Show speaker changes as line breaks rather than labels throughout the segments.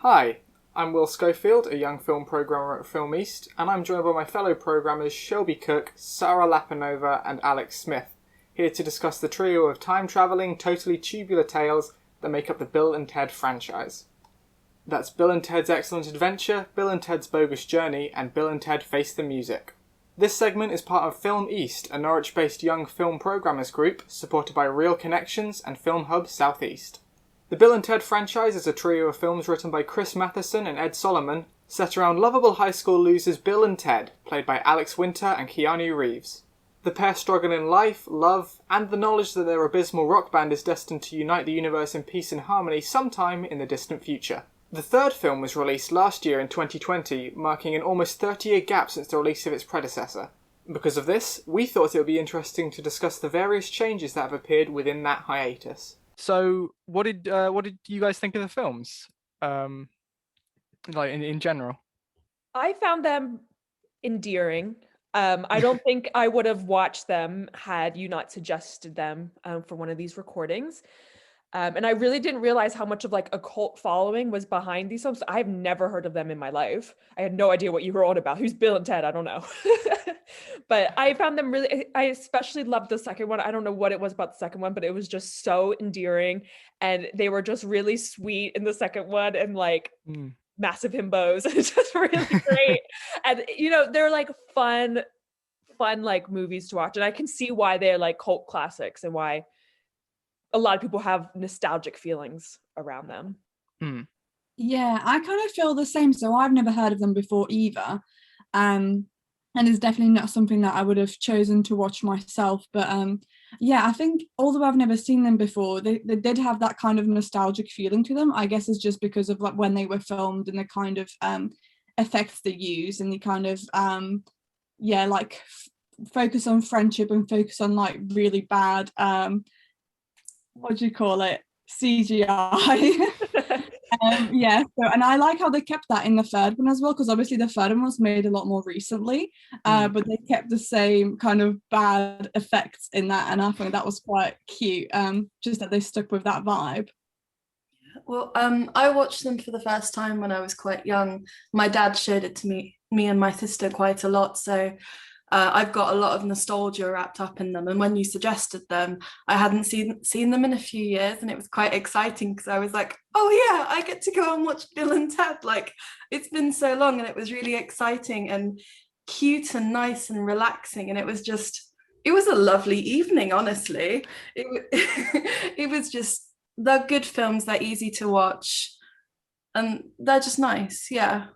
Hi, I'm Will Schofield, a young film programmer at Film East, and I'm joined by my fellow programmers Shelby Cook, Sarah Lapanova, and Alex Smith, here to discuss the trio of time-travelling, totally tubular tales that make up the Bill and Ted franchise. That's Bill and Ted's Excellent Adventure, Bill and Ted's Bogus Journey, and Bill and Ted Face the Music. This segment is part of Film East, a Norwich-based young film programmers group supported by Reel Connections and Film Hub South East. The Bill and Ted franchise is a trio of films written by Chris Matheson and Ed Solomon, set around lovable high school losers Bill and Ted, played by Alex Winter and Keanu Reeves. The pair struggle in life, love, and the knowledge that their abysmal rock band is destined to unite the universe in peace and harmony sometime in the distant future. The third film was released last year in 2020, marking an almost 30-year gap since the release of its predecessor. Because of this, we thought it would be interesting to discuss the various changes that have appeared within that hiatus. So, what did you guys think of the films? Like in general?
I found them endearing. I don't think I would have watched them had you not suggested them for one of these recordings. And I really didn't realize how much of like a cult following was behind these films. I've never heard of them in my life. I had no idea what you were on about. Who's Bill and Ted? I don't know. But I found them really, I especially loved the second one. I don't know what it was about the second one, but it was just so endearing. And they were just really sweet in the second one and like massive himbos. It's just really great. And, you know, they're like fun like movies to watch. And I can see why they're like cult classics and why a lot of people have nostalgic feelings around them.
Yeah, I kind of feel the same. So I've never heard of them before either. And it's definitely not something that I would have chosen to watch myself. But yeah, I think although I've never seen them before, they did have that kind of nostalgic feeling to them. I guess it's just because of like when they were filmed and the kind of effects they use and the kind of focus on friendship and focus on like really bad what do you call it, CGI. And I like how they kept that in the third one as well, because obviously the third one was made a lot more recently, but they kept the same kind of bad effects in that, and I think that was quite cute, just that they stuck with that vibe.
Well, I watched them for the first time when I was quite young. My dad showed it to me and my sister quite a lot, so I've got a lot of nostalgia wrapped up in them. And when you suggested them, I hadn't seen them in a few years, and it was quite exciting because I was like, oh yeah, I get to go and watch Bill and Ted. Like, it's been so long, and it was really exciting and cute and nice and relaxing. And it was a lovely evening, honestly. It was just, they're good films, they're easy to watch, and they're just nice, yeah.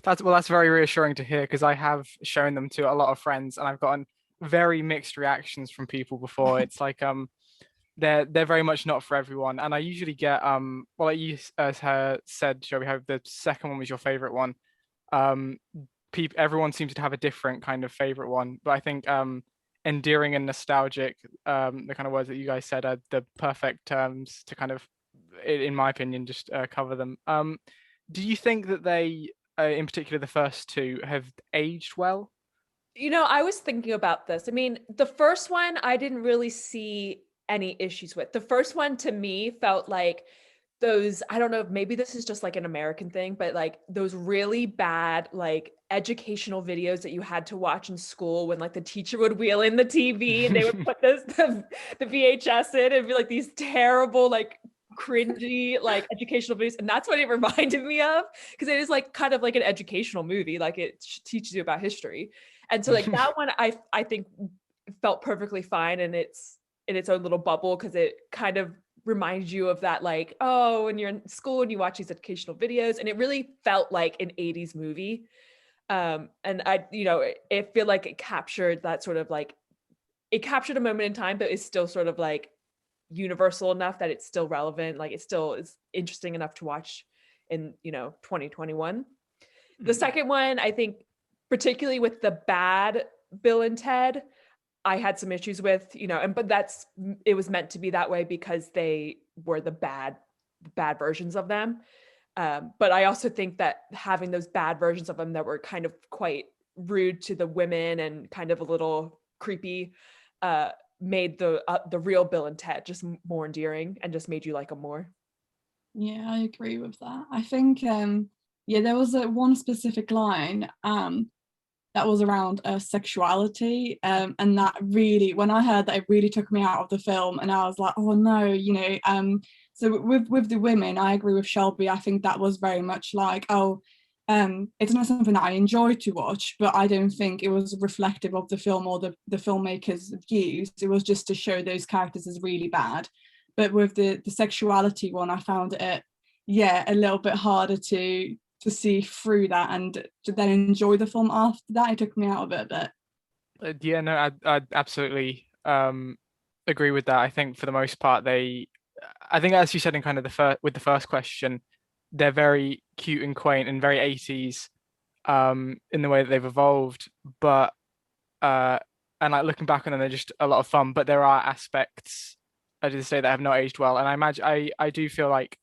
That's very reassuring to hear, because I have shown them to a lot of friends and I've gotten very mixed reactions from people before. It's like they're very much not for everyone, and I usually get like you said, Shelby, how the second one was your favorite one. Everyone seems to have a different kind of favorite one, but I think endearing and nostalgic, the kind of words that you guys said, are the perfect terms to kind of, in my opinion, just cover them. Do you think that they, in particular the first two, have aged well?
You know, I was thinking about this. I mean, the first one I didn't really see any issues with. The first one to me felt like those, I don't know if maybe this is just like an American thing, but like those really bad like educational videos that you had to watch in school when like the teacher would wheel in the TV and they would put the VHS in and be like these terrible like cringy like educational videos, and that's what it reminded me of, because it is like kind of like an educational movie, like it teaches you about history. And so like that one I think felt perfectly fine, and it's in its own little bubble, because it kind of reminds you of that, like, oh, when you're in school and you watch these educational videos, and it really felt like an 80s movie. And I, you know, it feel like it captured that sort of like, it captured a moment in time, but it's still sort of like universal enough that it's still relevant. Like it still is interesting enough to watch in, you know, 2021. The second one, I think, particularly with the bad Bill and Ted, I had some issues with, you know, but it was meant to be that way because they were the bad versions of them. But I also think that having those bad versions of them that were kind of quite rude to the women and kind of a little creepy, made the real Bill and Ted just more endearing and just made you like them more.
Yeah, I agree with that. I think there was one specific line that was around sexuality, and that really, when I heard that, it really took me out of the film, and I was like, oh no, so with the women, I agree with Shelby. I think that was very much like, it's not something that I enjoy to watch, but I don't think it was reflective of the film or the filmmakers' views. It was just to show those characters as really bad. But with the sexuality one, I found it, a little bit harder to see through that and to then enjoy the film after that. It took me out of it a bit.
Yeah, no, I absolutely agree with that. I think for the most part, I think as you said in kind of the first question, they're very cute and quaint and very 80s in the way that they've evolved, but and like looking back on them, they're just a lot of fun. But there are aspects, I did say, that have not aged well, and I imagine I do feel like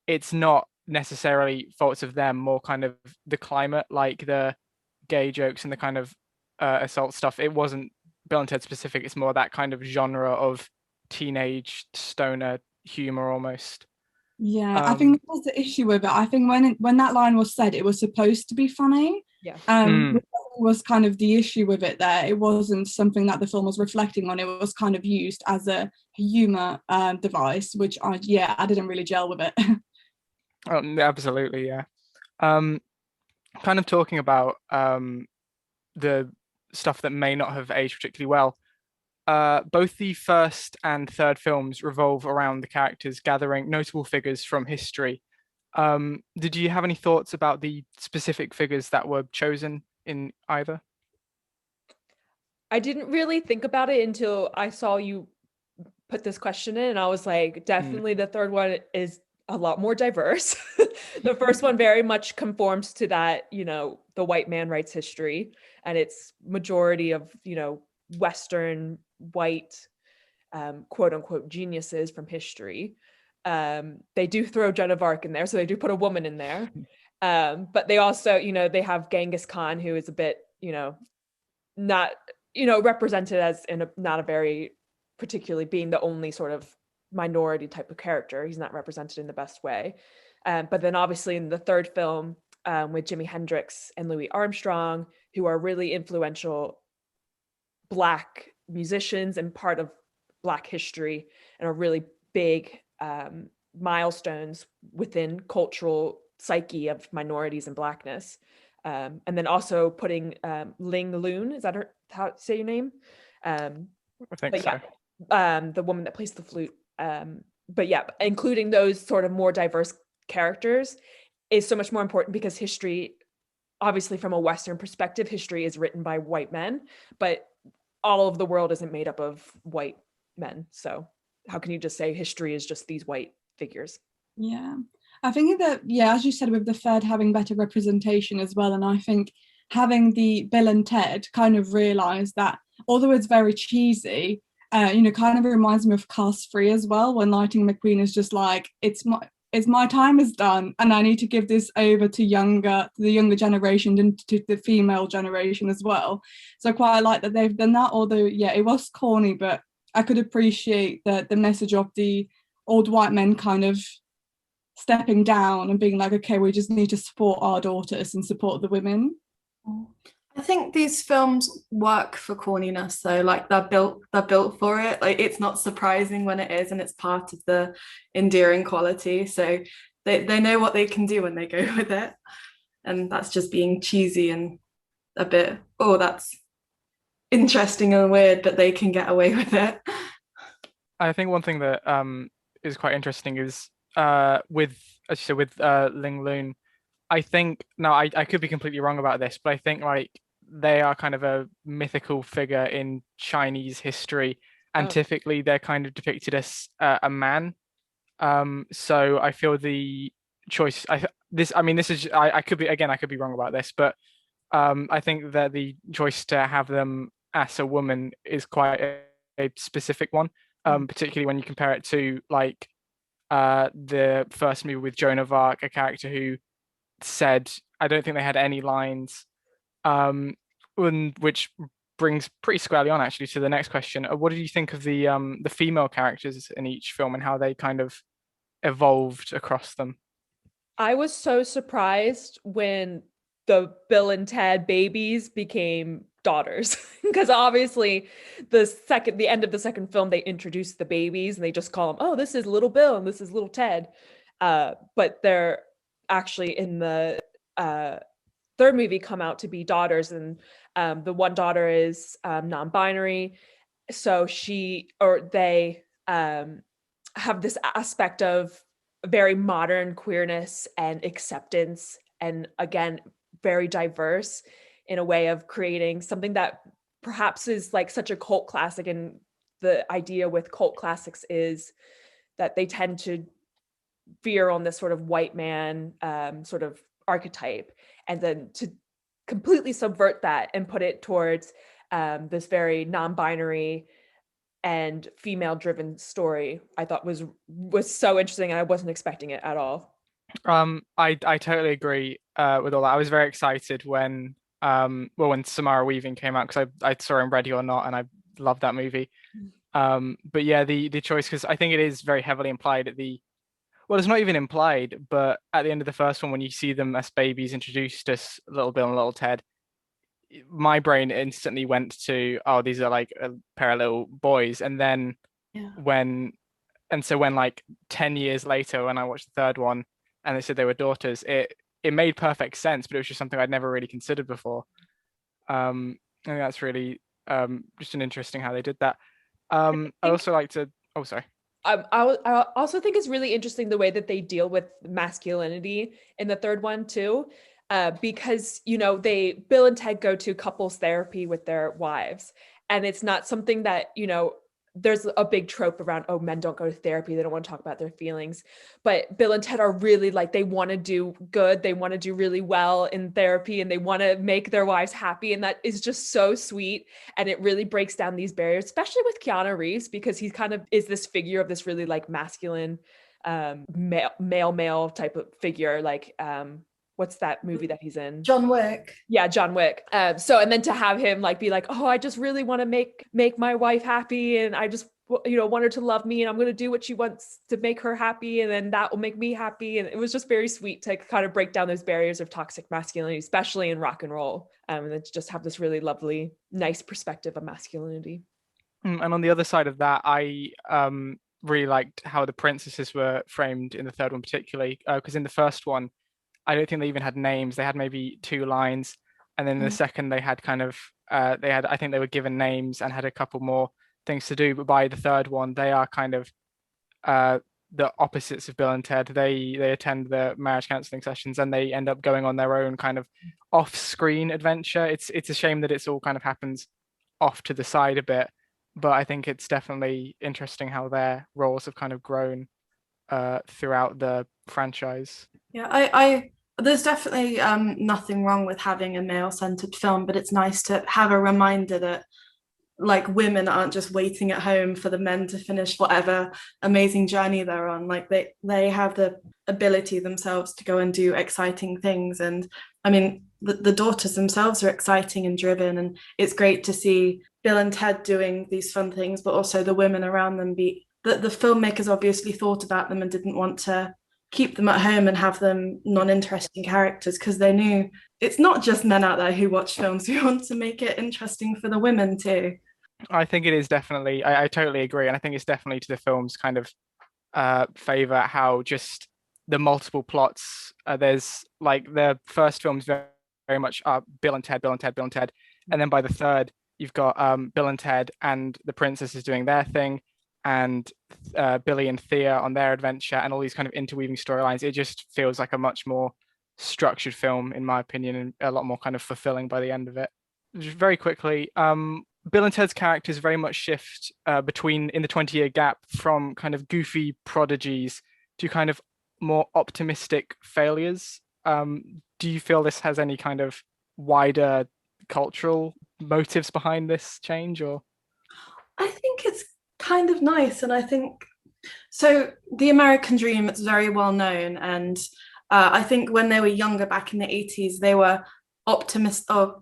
it's not necessarily faults of them, more kind of the climate, like the gay jokes and the kind of assault stuff. It wasn't Bill and Ted specific. It's more that kind of genre of teenage stoner humor almost.
Yeah, I think that was the issue with it. I think when that line was said, it was supposed to be funny.
Yeah.
Which was kind of the issue with it there. It wasn't something that the film was reflecting on. It was kind of used as a humor device, which I didn't really gel with it.
Oh, absolutely, yeah. Kind of talking about the stuff that may not have aged particularly well. Both the first and third films revolve around the characters gathering notable figures from history. Did you have any thoughts about the specific figures that were chosen in either?
I didn't really think about it until I saw you put this question in, and I was like, definitely the third one is a lot more diverse. The first one very much conforms to that, the white man writes history, and it's majority of, Western white, quote unquote, geniuses from history. They do throw Joan of Arc in there, so they do put a woman in there. But they also, they have Genghis Khan, who is a bit, not, represented as not a very particularly being the only sort of minority type of character. He's not represented in the best way. But then obviously in the third film, with Jimi Hendrix and Louis Armstrong, who are really influential Black musicians and part of Black history and are really big milestones within cultural psyche of minorities and Blackness. And then also putting Ling Loon, is that how to say your name?
I think so.
The woman that plays the flute. But yeah, including those sort of more diverse characters is so much more important, because history, obviously from a Western perspective, history is written by white men, but all of the world isn't made up of white men. So how can you just say history is just these white figures?
Yeah, I think that, as you said, with the third having better representation as well. And I think having the Bill and Ted kind of realised that, although it's very cheesy, kind of reminds me of Cast 3 as well, when Lightning McQueen is just like, it's my time is done, and I need to give this over to the younger generation and to the female generation as well. So I quite like that they've done that, although it was corny, but I could appreciate the message of the old white men kind of stepping down and being like, okay, we just need to support our daughters and support the women.
I think these films work for corniness, though. Like they're built for it. Like it's not surprising when it is, and it's part of the endearing quality. So they know what they can do when they go with it, and that's just being cheesy and a bit, that's interesting and weird, but they can get away with it.
I think one thing that is quite interesting is with, as you said, with Ling Loon. I think, now I could be completely wrong about this, but I think like they are kind of a mythical figure in Chinese history, and typically they're kind of depicted as a man. So I feel the choice. I could be wrong about this, but I think that the choice to have them as a woman is quite a specific one, particularly when you compare it to like the first movie with Joan of Arc, a character who said, I don't think they had any lines, which brings pretty squarely on actually to the next question. What did you think of the female characters in each film and how they kind of evolved across them.
I was so surprised when the Bill and Ted babies became daughters, because obviously the end of the second film, they introduced the babies and they just call them, oh, this is little Bill and this is little Ted. But they're actually in the third movie come out to be daughters, and the one daughter is non-binary, so they have this aspect of very modern queerness and acceptance, and again very diverse in a way of creating something that perhaps is like such a cult classic. And the idea with cult classics is that they tend to veer on this sort of white man sort of archetype, and then to completely subvert that and put it towards this very non-binary and female-driven story, I thought was so interesting, and I wasn't expecting it at all.
I totally agree with all that. I was very excited when when Samara Weaving came out, because I saw him Ready or Not, and I loved that movie. But yeah, the choice, because I think it is very heavily implied well, it's not even implied, but at the end of the first one, when you see them as babies introduced as Little Bill and Little Ted, my brain instantly went to, oh, these are like a pair of little boys. And then when like 10 years later, when I watched the third one and they said they were daughters, it made perfect sense, but it was just something I'd never really considered before. I think that's really just an interesting how they did that. I also like to, oh, sorry.
I also think it's really interesting the way that they deal with masculinity in the third one too, because Bill and Ted go to couples therapy with their wives, and it's not something that there's a big trope around, oh, men don't go to therapy, they don't want to talk about their feelings. But Bill and Ted are really like, they want to do good, they want to do really well in therapy, and they want to make their wives happy. And that is just so sweet. And it really breaks down these barriers, especially with Keanu Reeves, because he kind of is this figure of this really like masculine, male type of figure. Like, what's that movie that he's in?
John Wick.
Yeah, John Wick. And then to have him like be like, oh, I just really want to make my wife happy, and I just want her to love me, and I'm going to do what she wants to make her happy, and then that will make me happy. And it was just very sweet to kind of break down those barriers of toxic masculinity, especially in rock and roll, and then to just have this really lovely, nice perspective of masculinity.
And on the other side of that, I really liked how the princesses were framed in the third one, particularly because in the first one, I don't think they even had names. They had maybe 2 lines, and then in the second they had kind of I think they were given names and had a couple more things to do. But by the third one, they are kind of the opposites of Bill and Ted. They attend the marriage counseling sessions, and they end up going on their own kind of off-screen adventure. It's a shame that it's all kind of happens off to the side a bit, but I think it's definitely interesting how their roles have kind of grown throughout the franchise.
Yeah, there's definitely nothing wrong with having a male-centered film, but it's nice to have a reminder that like women aren't just waiting at home for the men to finish whatever amazing journey they're on. Like they have the ability themselves to go and do exciting things. And I mean, the daughters themselves are exciting and driven, and it's great to see Bill and Ted doing these fun things, but also the women around them the filmmakers obviously thought about them and didn't want to keep them at home and have them non-interesting characters, because they knew it's not just men out there who watch films. We want to make it interesting for the women too.
I think it is definitely, I totally agree, and I think it's definitely to the film's kind of favor how just the multiple plots, there's like the first film's very much Bill and Ted, and then by the third you've got Bill and Ted and the princesses doing their thing, and Billy and Thea on their adventure, and all these kind of interweaving storylines. It just feels like a much more structured film, in my opinion, and a lot more kind of fulfilling by the end of it. Just very quickly, Bill and Ted's characters very much shift between, in the 20-year gap, from kind of goofy prodigies to kind of more optimistic failures. Do you feel this has any kind of wider cultural motives behind this change, or?
I think it's kind of nice, and I think so. The American Dream is very well known, and I think when they were younger back in the 80s, they were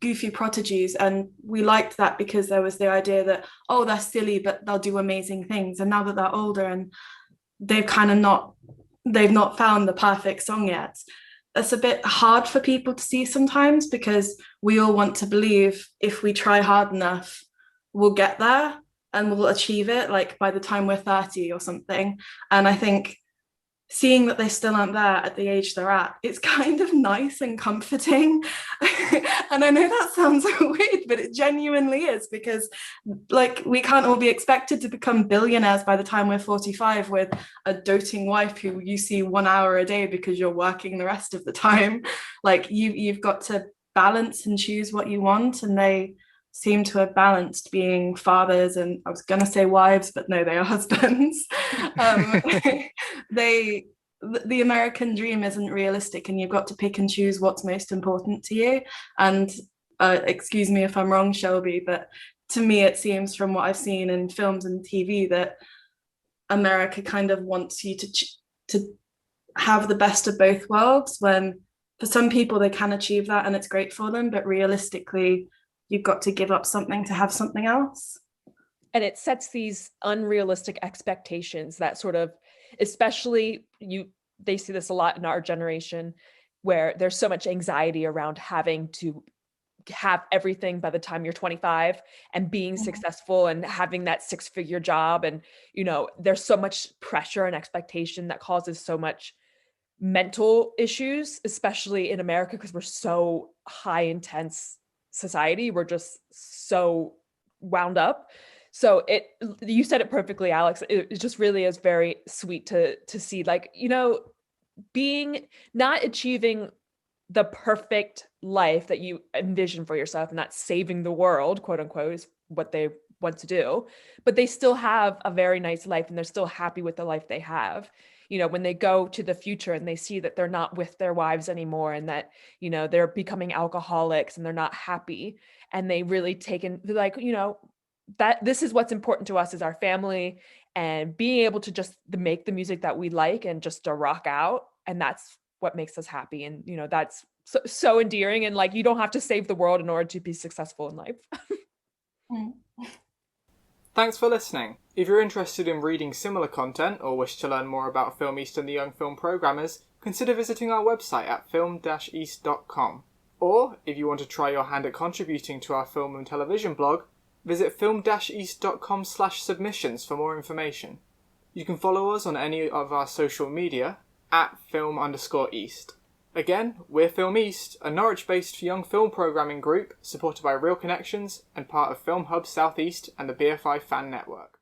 goofy prodigies, and we liked that because there was the idea that, oh, they're silly but they'll do amazing things. And now that they're older and they've kind of not they've not found the perfect song yet. That's a bit hard for people to see sometimes, because we all want to believe if we try hard enough, we'll get there and we'll achieve it, like by the time we're 30 or something. And I think seeing that they still aren't there at the age they're at, it's kind of nice and comforting. And I know that sounds weird, but it genuinely is, because like we can't all be expected to become billionaires by the time we're 45 with a doting wife who you see 1 hour a day because you're working the rest of the time. Like you've got to balance and choose what you want, and they seem to have balanced being fathers, and I was gonna say wives, but no, they are husbands. The American dream isn't realistic, and you've got to pick and choose what's most important to you. And excuse me if I'm wrong, Shelby, but to me it seems from what I've seen in films and TV that America kind of wants you to have the best of both worlds, when for some people they can achieve that and it's great for them, but realistically you've got to give up something to have something else.
And it sets these unrealistic expectations that sort of, especially they see this a lot in our generation, where there's so much anxiety around having to have everything by the time you're 25 and being successful and having that 6-figure job. And, there's so much pressure and expectation that causes so much mental issues, especially in America, because we're so high intense society. We're just so wound up. So you said it perfectly, Alex. It just really is very sweet to see, like, being not achieving the perfect life that you envision for yourself, and not saving the world, quote unquote, is what they want to do, but they still have a very nice life and they're still happy with the life they have. When they go to the future and they see that they're not with their wives anymore, and that, they're becoming alcoholics and they're not happy, and they really that this is what's important to us, is our family, and being able to just make the music that we like and just to rock out. And that's what makes us happy. And, that's so endearing. And like, you don't have to save the world in order to be successful in life.
Thanks for listening. If you're interested in reading similar content or wish to learn more about Film East and the Young Film Programmers, consider visiting our website at film-east.com. Or, if you want to try your hand at contributing to our film and television blog, visit film-east.com/submissions for more information. You can follow us on any of our social media at film_east. Again, we're Film East, a Norwich-based young film programming group supported by Reel Connections and part of Film Hub South East and the BFI Fan Network.